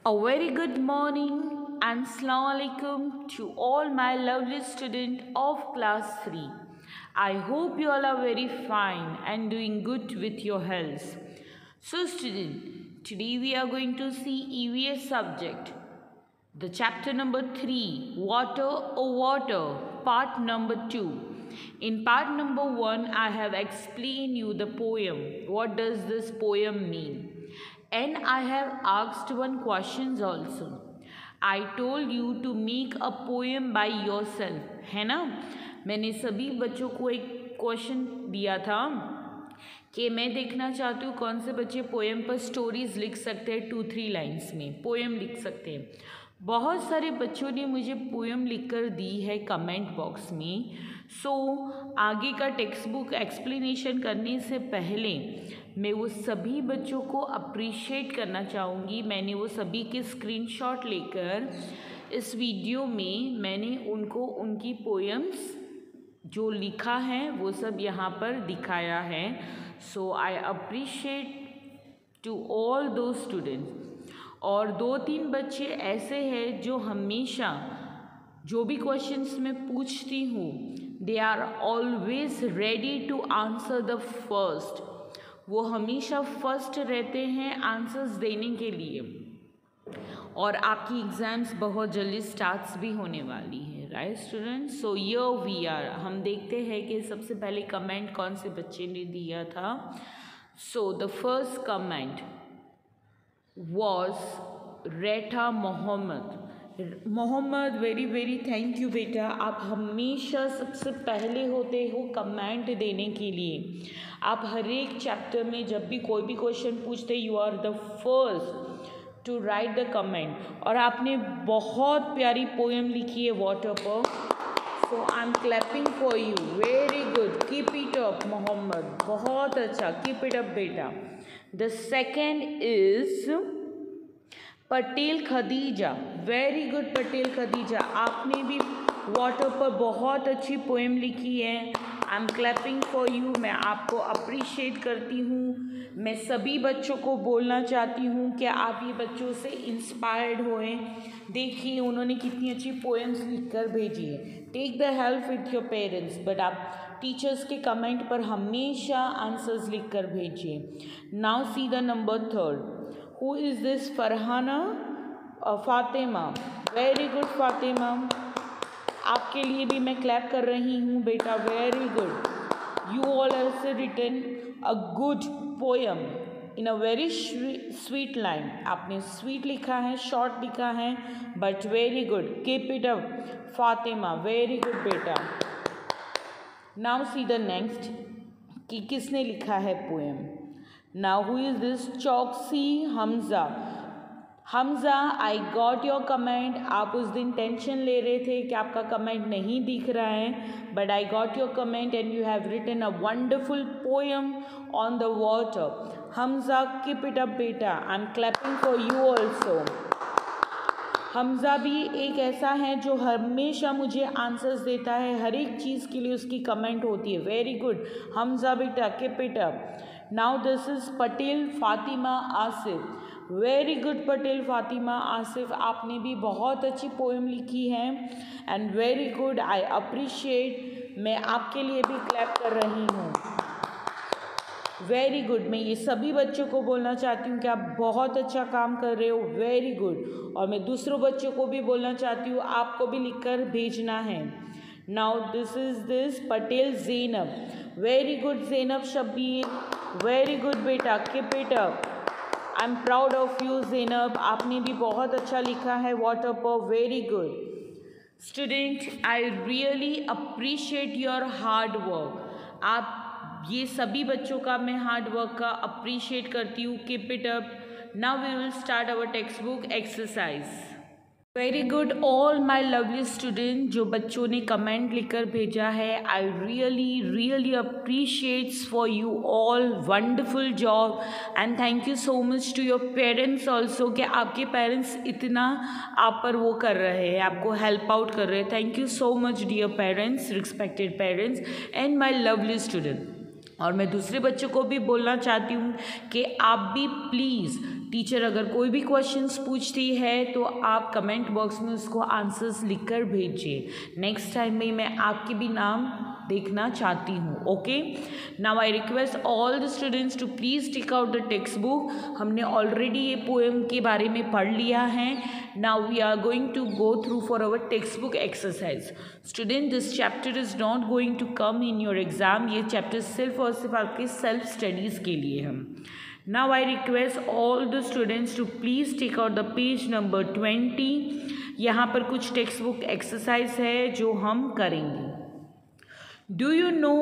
A very good morning and Assalamu alaikum to all my lovely students of class 3. I hope you all are very fine and doing good with your health. So student, today we are going to see EVS subject. The chapter number 3, Water or Water, part number 2. In part number 1, I have explained you the poem. What does this poem mean? And I have asked one question also. I told you to make a poem by yourself, है ना? मैंने सभी बच्चों को एक question दिया था कि मैं देखना चाहती हूँ कौन से बच्चे पोएम पर स्टोरीज लिख सकते हैं 2-3 लाइन्स में पोएम लिख सकते हैं। बहुत सारे बच्चों ने मुझे पोएम लिखकर दी है कमेंट बॉक्स में। आगे का टेक्स्ट बुक एक्सप्लेनेशन करने से पहले मैं वो सभी बच्चों को अप्रिशिएट करना चाहूँगी। मैंने वो सभी के स्क्रीनशॉट लेकर इस वीडियो में मैंने उनको उनकी पोएम्स जो लिखा है वो सब यहाँ पर दिखाया है। आई अप्रिशिएट टू ऑल दो स्टूडेंट्स। और 2-3 बच्चे ऐसे हैं जो हमेशा जो भी क्वेश्चंस मैं पूछती हूँ they are always ready to answer the first. वो हमेशा फर्स्ट रहते हैं आंसर्स देने के लिए। और आपकी एग्ज़ाम्स बहुत जल्दी स्टार्ट्स भी होने वाली है, right students? So here we are. हम देखते हैं कि सबसे पहले कमेंट कौन से बच्चे ने दिया था। The first comment was Retha Mohammad. Very very thank you बेटा। आप हमेशा सबसे पहले होते हो कमेंट देने के लिए। आप हर एक चैप्टर में जब भी कोई भी क्वेश्चन पूछते you are the first to write the comment. और आपने बहुत प्यारी पोएम लिखी है वाटर पर। I am clapping for you. Very good, keep it up Mohammed, बहुत अच्छा, कीप इट अप बेटा। The second is Patel Khadija. Very good Patel Khadija, आपने भी वाटर पर बहुत अच्छी पोएम लिखी है। I am clapping for you. मैं आपको अप्रिशिएट करती हूँ। मैं सभी बच्चों को बोलना चाहती हूँ कि आप ये बच्चों से इंस्पायर्ड होएं। देखिए उन्होंने कितनी अच्छी पोएम्स लिख कर भेजी है। Take the help with your parents, but आप टीचर्स के कमेंट पर हमेशा आंसर्स लिख कर भेजिए। Now see the number 3rd। Who is this? Farhana Fatima. Very good Fatima, आपके लिए भी मैं क्लैप कर रही हूँ बेटा। Very good. You all have written a good poem in a very sweet line. आपने स्वीट लिखा है, शॉर्ट लिखा है, but very good. Keep it up Fatima, very good बेटा। नाउ सी द नेक्स्ट कि किसने लिखा है poem. Now who is this? चौकसी हमज़ा। हमज़ा, आई गॉट योर कमेंट। आप उस दिन टेंशन ले रहे थे कि आपका कमेंट नहीं दिख रहा है, but I got your comment and you have written a wonderful poem on the water. Hamza, keep it up बेटा। I am clapping for you also. Hamza भी एक ऐसा है जो हमेशा मुझे आंसर्स देता है, हर एक चीज़ के लिए उसकी कमेंट होती है। वेरी गुड हमज़ा बेटा, keep it up. Now this is Patel Fatima Asif. Very good Patel Fatima Asif, आपने भी बहुत अच्छी पोएम लिखी है and very good, I appreciate. मैं आपके लिए भी क्लैप कर रही हूँ। Very good. मैं ये सभी बच्चों को बोलना चाहती हूँ कि आप बहुत अच्छा काम कर रहे हो। Very good. और मैं दूसरों बच्चों को भी बोलना चाहती हूँ आपको भी लिखकर भेजना है। Now this is this Patel Zainab. Very good Zainab Shabbir, very good बेटा, keep it up. I am proud of you Zainab, आपने भी बहुत अच्छा लिखा है वाटर पर। Very good student, I really appreciate your hard work. आप ये सभी बच्चों का मैं हार्ड वर्क का अप्रिशिएट करती हूँ। Keep it up. Now we will start our text book exercise. Very good all my lovely student, जो बच्चों ने कमेंट लिखकर भेजा है, I really really appreciates for you all. Wonderful job and thank you so much to your parents also कि आपके parents इतना आप पर वो कर रहे हैं, आपको हेल्प आउट कर रहे हैं। Thank you so much dear parents, respected parents and my lovely student. और मैं दूसरे बच्चों को भी बोलना चाहती हूँ कि आप भी प्लीज़ टीचर अगर कोई भी क्वेश्चंस पूछती है तो आप कमेंट बॉक्स में उसको आंसर्स लिखकर भेजिए। नेक्स्ट टाइम में मैं आपके भी नाम देखना चाहती हूँ। Okay, now I request all the students to please take out the text book. हमने ऑलरेडी ये पोएम के बारे में पढ़ लिया है। Now we are going to go through for our text book exercise. Student, this chapter is not going to come in your exam. ये chapter सिर्फ और सिर्फ आपके सेल्फ स्टडीज़ के लिए हम। Now I request all the students to please take out the page number 20. यहाँ पर कुछ टेक्स्ट बुक एक्सरसाइज है जो हम करेंगे। Do you know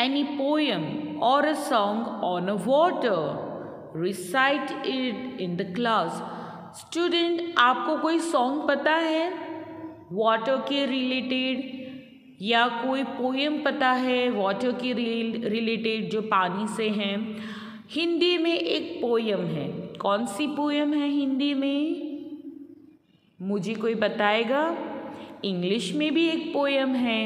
any poem or a song on a water? Recite it in the class. Student, आपको कोई song पता है वाटर के रिलेटेड, या कोई पोएम पता है वाटर के रिलेटेड जो पानी से हैं? हिंदी में एक पोएम है। कौन सी पोएम है हिंदी में? मुझे कोई बताएगा? इंग्लिश में भी एक पोएम है।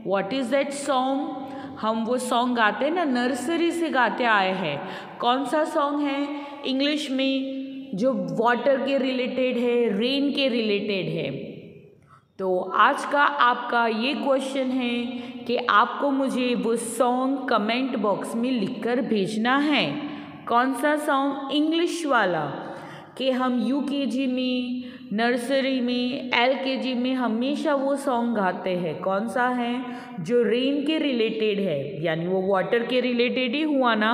What is that song? हम वो सॉन्ग गाते हैं ना, नर्सरी से गाते आए हैं। कौन सा सॉन्ग है इंग्लिश में जो वाटर के रिलेटेड है, रेन के रिलेटेड है? तो आज का आपका ये क्वेश्चन है कि आपको मुझे वो सॉन्ग कमेंट बॉक्स में लिखकर भेजना है। कौन सा सॉन्ग? इंग्लिश वाला, कि हम यूकेजी में, नर्सरी में, एलकेजी में हमेशा वो सॉन्ग गाते हैं। कौन सा है? जो रेन के रिलेटेड है, यानी वो वाटर के रिलेटेड ही हुआ ना।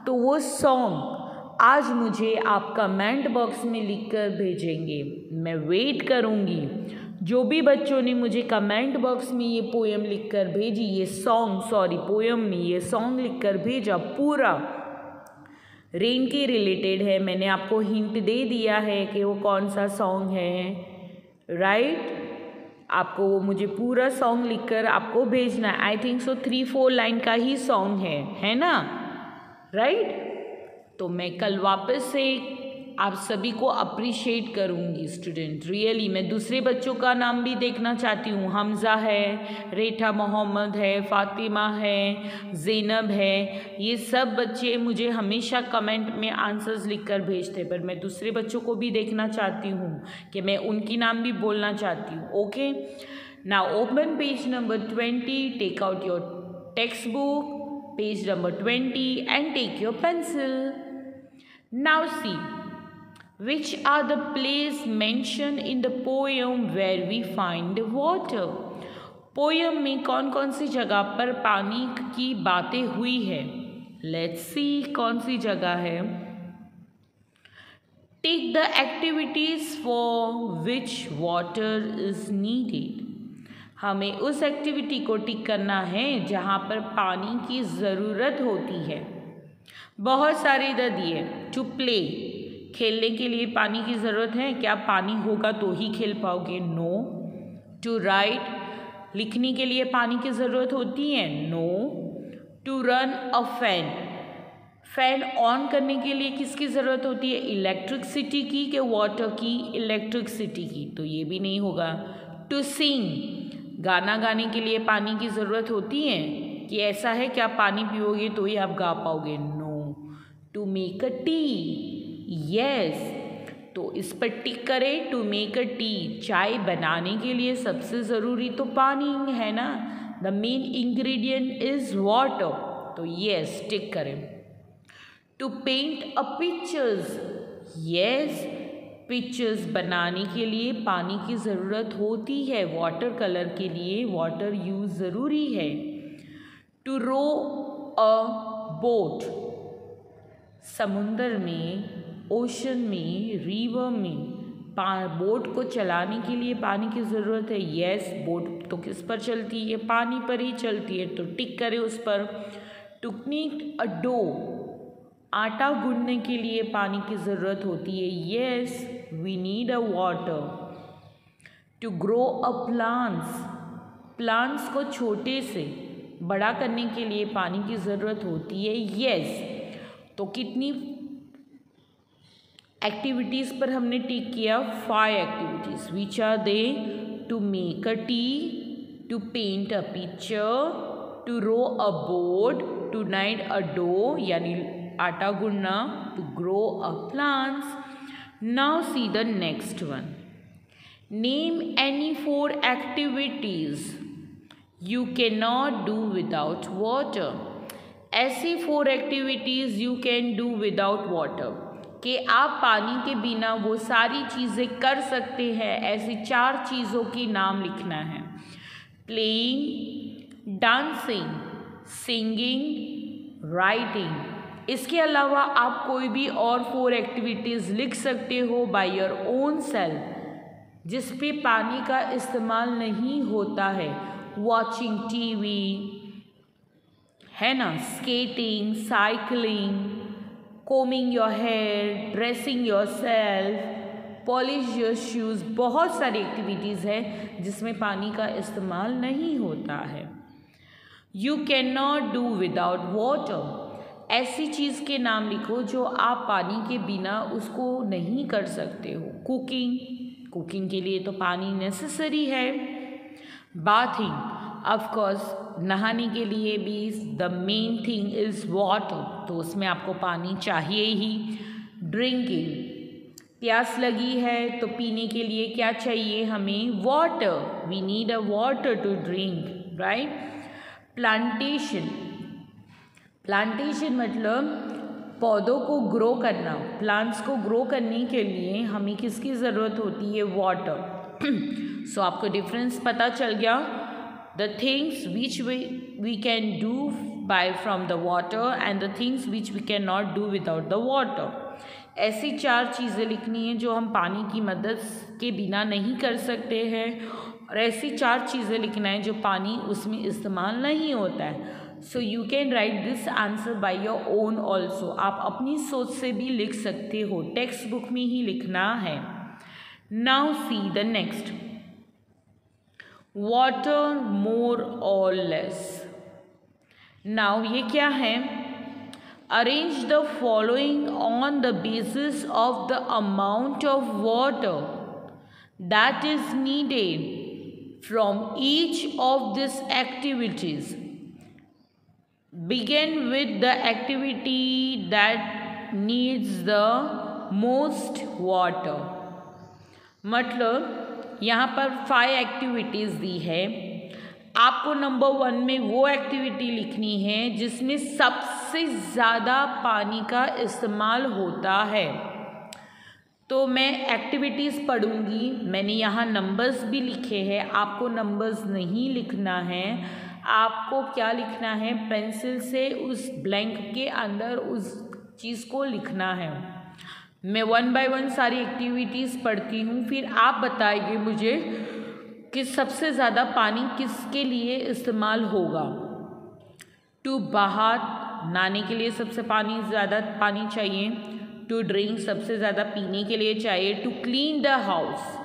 तो वो सॉन्ग आज मुझे आप कमेंट बॉक्स में लिखकर भेजेंगे। मैं वेट करूँगी। जो भी बच्चों ने मुझे कमेंट बॉक्स में ये पोएम लिखकर भेजी, ये सॉन्ग, सॉरी पोएम में ये सॉन्ग लिखकर भेजा, पूरा रेन के रिलेटेड है। मैंने आपको हिंट दे दिया है कि वो कौन सा सॉन्ग है, राइट? आपको वो मुझे पूरा सॉन्ग लिखकर आपको भेजना है। आई थिंक सो 3-4 लाइन का ही सॉन्ग है ना, राइट? तो मैं कल वापस से आप सभी को अप्रिशिएट करूँगी स्टूडेंट। रियली मैं दूसरे बच्चों का नाम भी देखना चाहती हूँ। हमज़ा है, रेठा मोहम्मद है, फ़ातिमा है, ज़ैनब है। ये सब बच्चे मुझे हमेशा कमेंट में आंसर्स लिखकर भेजते, पर मैं दूसरे बच्चों को भी देखना चाहती हूँ कि मैं उनकी नाम भी बोलना चाहती हूँ। Okay, now open page number 20, take out your text book, page number 20 and take your pencil. Now see, which are the place mentioned in the poem where we find the water? Poem में कौन कौन सी जगह पर पानी की बातें हुई है? लेट्स सी कौन सी जगह है। Take the activities for which water is needed. हमें उस एक्टिविटी को टिक करना है जहाँ पर पानी की ज़रूरत होती है। बहुत सारे इधर दिए। टू प्ले, खेलने के लिए पानी की ज़रूरत है। क्या पानी होगा तो ही खेल पाओगे? नो। टू राइट, लिखने के लिए पानी की ज़रूरत होती है? No. To run a fan, fan on करने के लिए किसकी ज़रूरत होती है? इलेक्ट्रिसिटी की कि वाटर की? इलेक्ट्रिसिटी की, तो ये भी नहीं होगा। टू सिंग, गाना गाने के लिए पानी की ज़रूरत होती है कि ऐसा है क्या पानी पियोगे तो ही आप गा पाओगे? No. To make a tea, yes, तो इस पर टिक करें। टू मेक अ टी, चाय बनाने के लिए सबसे ज़रूरी तो पानी है ना। The main ingredient is water, तो यस टिक करें। To paint a pictures, yes, pictures बनाने के लिए पानी की ज़रूरत होती है। वाटर कलर के लिए वाटर यूज़ ज़रूरी है। टू रो अ बोट, समुंदर में, ओशन में, रिवर में बोट को चलाने के लिए पानी की ज़रूरत है। यस, बोट तो किस पर चलती है? पानी पर ही चलती है, तो टिक करें उस पर। टू नीड अ डो, आटा गूंदने के लिए पानी की ज़रूरत होती है। Yes, we need a water. To grow a plants, plants को छोटे से बड़ा करने के लिए पानी की ज़रूरत होती है। यस, तो कितनी एक्टिविटीज़ पर हमने टिक किया? 5 activities. Which are they? To make a tea, to paint a picture, to row a boat, to knead a dough यानी आटा गूंदना to grow a plants. Now see the next one. Name any 4 activities you can not do without water. ऐसी 4 activities you can do without water कि आप पानी के बिना वो सारी चीज़ें कर सकते हैं. ऐसी 4 चीज़ों के नाम लिखना है. Playing, dancing, singing, writing. इसके अलावा आप कोई भी और 4 एक्टिविटीज़ लिख सकते हो बाय योर ओन सेल्फ जिस पे पानी का इस्तेमाल नहीं होता है. वॉचिंग टीवी है ना, skating, cycling, combing your hair, dressing your self, polish your shoes. बहुत सारी एक्टिविटीज़ हैं जिसमें पानी का इस्तेमाल नहीं होता है. You can not do without water. ऐसी चीज़ के नाम लिखो जो आप पानी के बिना उसको नहीं कर सकते हो. कुकिंग, कुकिंग के लिए तो पानी नेसेसरी है. बाथिंग, ऑफ कोर्स नहाने के लिए भी the main thing is water, तो उसमें आपको पानी चाहिए ही. ड्रिंकिंग, प्यास लगी है तो पीने के लिए क्या चाहिए हमें? Water. We need a water to drink, right. Plantation, plantation मतलब पौधों को ग्रो करना. प्लांट्स को ग्रो करने के लिए हमें किसकी ज़रूरत होती है? वाटर. सो आपको डिफरेंस पता चल गया. The things which we can do by from the water and the things which we cannot do without the water. ऐसी 4 चीज़ें लिखनी है जो हम पानी की मदद के बिना नहीं कर सकते हैं और ऐसी 4 चीज़ें लिखना है जो पानी उसमें इस्तेमाल नहीं होता है. So you can write this answer by your own also. आप अपनी सोच से भी लिख सकते हो, टेक्स्ट बुक में ही लिखना है. Now see the next. Water more और लेस. नाउ ये क्या है? Arrange the following on the basis of the amount of water that is needed from each of this activities. Begin with the activity that needs the most water. मतलब यहाँ पर 5 activities दी है. आपको number 1 में वो एक्टिविटी लिखनी है जिसमें सबसे ज़्यादा पानी का इस्तेमाल होता है. तो मैं एक्टिविटीज़ पढ़ूँगी. मैंने यहाँ नंबर्स भी लिखे हैं. आपको नंबर्स नहीं लिखना है. आपको क्या लिखना है? पेंसिल से उस ब्लैंक के अंदर उस चीज़ को लिखना है. मैं 1 बाय 1 सारी एक्टिविटीज़ पढ़ती हूँ, फिर आप बताइए मुझे कि सबसे ज़्यादा पानी किसके लिए इस्तेमाल होगा. टू बाथ, नहाने के लिए सबसे ज़्यादा पानी चाहिए. टू ड्रिंक, सबसे ज़्यादा पीने के लिए चाहिए. To clean the house,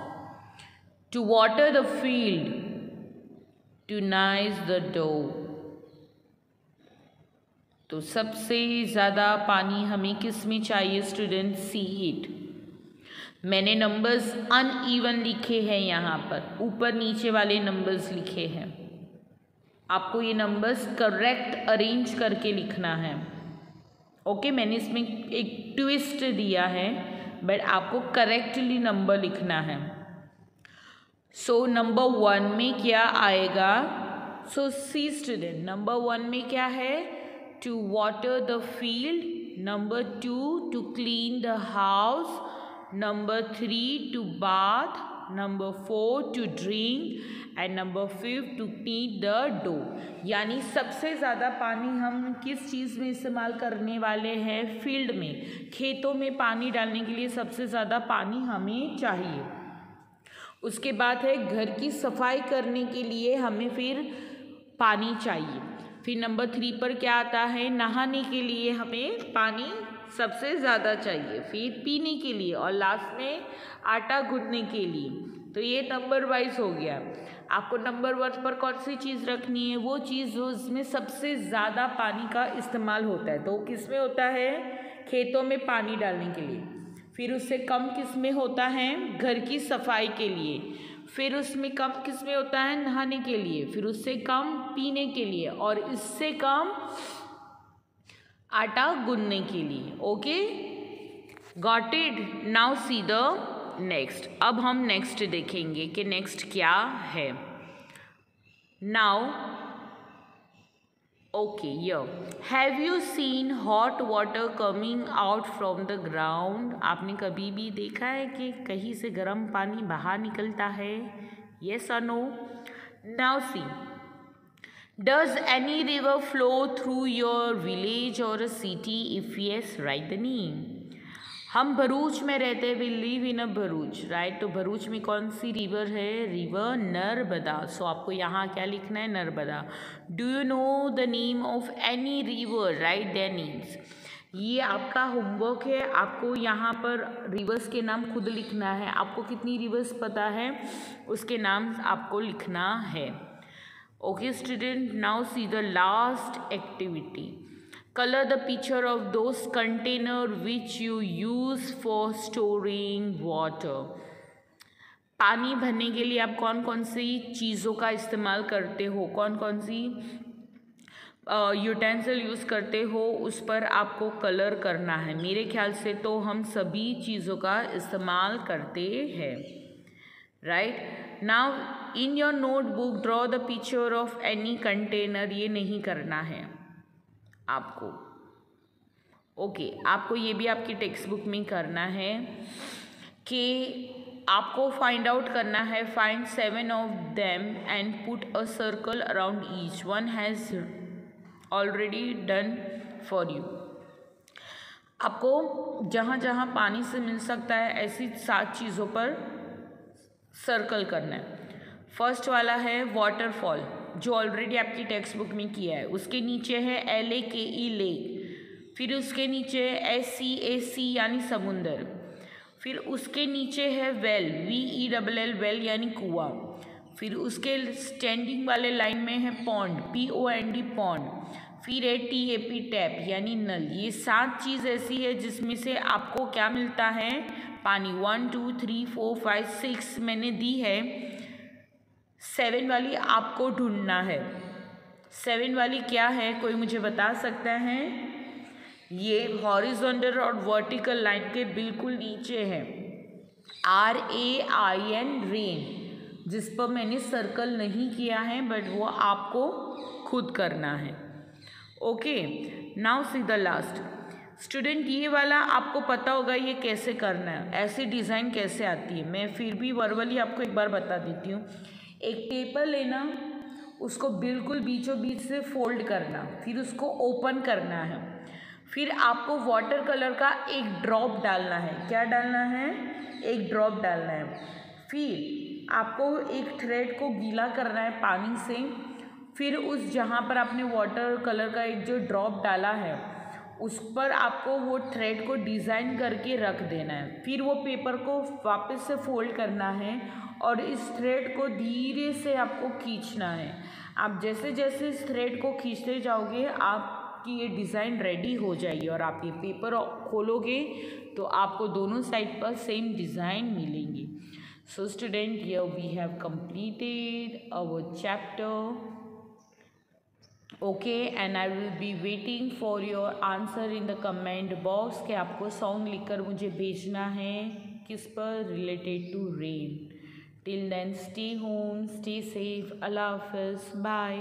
to water the field, to nice the door. तो सबसे ज़्यादा पानी हमें किस में चाहिए स्टूडेंट? See it. मैंने नंबर्स अनइवन लिखे हैं यहाँ पर, ऊपर नीचे वाले नंबर्स लिखे हैं. आपको ये नंबर्स करेक्ट अरेंज करके लिखना है. ओके, मैंने इसमें एक ट्विस्ट दिया है बट आपको करेक्टली नंबर लिखना है. सो नंबर 1 में क्या आएगा? सो सी स्टूडेंट, नंबर 1 में क्या है? To water the field. Number 2, to clean the house. Number 3, to bath. Number 4, to drink. And number 5, to knead the dough. यानी सबसे ज़्यादा पानी हम किस चीज़ में इस्तेमाल करने वाले हैं? फील्ड में, खेतों में पानी डालने के लिए सबसे ज़्यादा पानी हमें चाहिए. उसके बाद है घर की सफाई करने के लिए हमें फिर पानी चाहिए. फिर नंबर 3 पर क्या आता है? नहाने के लिए हमें पानी सबसे ज़्यादा चाहिए. फिर पीने के लिए और लास्ट में आटा गूंदने के लिए. तो ये नंबर वाइज हो गया. आपको नंबर 1 पर कौन सी चीज़ रखनी है? वो चीज़ जो इसमें सबसे ज़्यादा पानी का इस्तेमाल होता है. तो किस में होता है? खेतों में पानी डालने के लिए. फिर उससे कम किस में होता है? घर की सफाई के लिए. फिर उसमें कम किस में होता है? नहाने के लिए. फिर उससे कम पीने के लिए और इससे कम आटा गूंदने के लिए। Okay, got it. Now see the next. अब हम नेक्स्ट देखेंगे कि नेक्स्ट क्या है। Now okay, have you seen hot water coming out from the ground? आपने कभी भी देखा है कि कहीं से गर्म पानी बाहर निकलता है? Yes or no? Now see, does any river flow through your village or city? If yes, write the name. हम भरूच में रहते हैं, we live in a Bharuch, right? तो भरूच में कौन सी रिवर है? रिवर नर्मदा। सो आपको यहाँ क्या लिखना है? Narmada. Do you know the name of any river? Write their names. ये आपका होमवर्क है, आपको यहाँ पर रिवर्स के नाम खुद लिखना है। आपको कितनी रिवर्स पता है उसके नाम आपको लिखना है। Okay student, now see the last activity. Color the picture of those container which you use for storing water. पानी भरने के लिए आप कौन कौन सी चीज़ों का इस्तेमाल करते हो, कौन कौन सी यूटेंसिल यूज़ करते हो, उस पर आपको कलर करना है। मेरे ख्याल से तो हम सभी चीज़ों का इस्तेमाल करते हैं, right? Now in your notebook draw the picture of any container. ये नहीं करना है आपको। ओके, आपको ये भी आपकी टेक्स्ट बुक में करना है कि आपको फाइंड आउट करना है, find 7 of them and put a circle around each one has already done for you. आपको जहाँ जहाँ पानी से मिल सकता है ऐसी 7 चीज़ों पर सर्कल करना है। फर्स्ट वाला है वाटरफॉल, जो ऑलरेडी आपकी टेक्स्ट बुक में किया है। उसके नीचे है LAKE लेक, फिर उसके नीचे है SCAC यानी समुंदर, फिर उसके नीचे है वेल VELL वेल यानी कुआं, फिर उसके स्टैंडिंग वाले लाइन में है पॉन्ड POND पॉन्ड, फिर है TAP टैप यानी नल। ये 7 चीज़ ऐसी है जिसमें से आपको क्या मिलता है? पानी। 1 2 3 4 5 6 मैंने दी है, 7 वाली आपको ढूंढना है। 7 वाली क्या है, कोई मुझे बता सकता है? ये हॉरिजॉन्टल और वर्टिकल लाइन के बिल्कुल नीचे है, RAIN रेन, जिस पर मैंने सर्कल नहीं किया है बट वो आपको खुद करना है। Okay, now see the last. Student, ये वाला आपको पता होगा ये कैसे करना है, ऐसी डिज़ाइन कैसे आती है। मैं फिर भी वर्बली आपको एक बार बता देती हूँ। एक पेपर लेना, उसको बिल्कुल बीचों बीच से फोल्ड करना, फिर उसको ओपन करना है, फिर आपको वाटर कलर का एक ड्रॉप डालना है। क्या डालना है? एक ड्रॉप डालना है। फिर आपको एक थ्रेड को गीला करना है पानी से, फिर उस जहाँ पर आपने वाटर कलर का एक जो ड्रॉप डाला है उस पर आपको वो थ्रेड को डिज़ाइन करके रख देना है। फिर वो पेपर को वापस से फोल्ड करना है और इस थ्रेड को धीरे से आपको खींचना है। आप जैसे जैसे इस थ्रेड को खींचते जाओगे आपकी ये डिज़ाइन रेडी हो जाएगी और आप ये पेपर खोलोगे तो आपको दोनों साइड पर सेम डिज़ाइन मिलेंगी। So student, here we have completed our chapter. Okay, and I will be waiting for your answer in the comment box कि आपको सॉन्ग लिखकर मुझे भेजना है किस पर, related to rain. Till then stay home, stay safe, अल्लाह हाफिज़, बाय।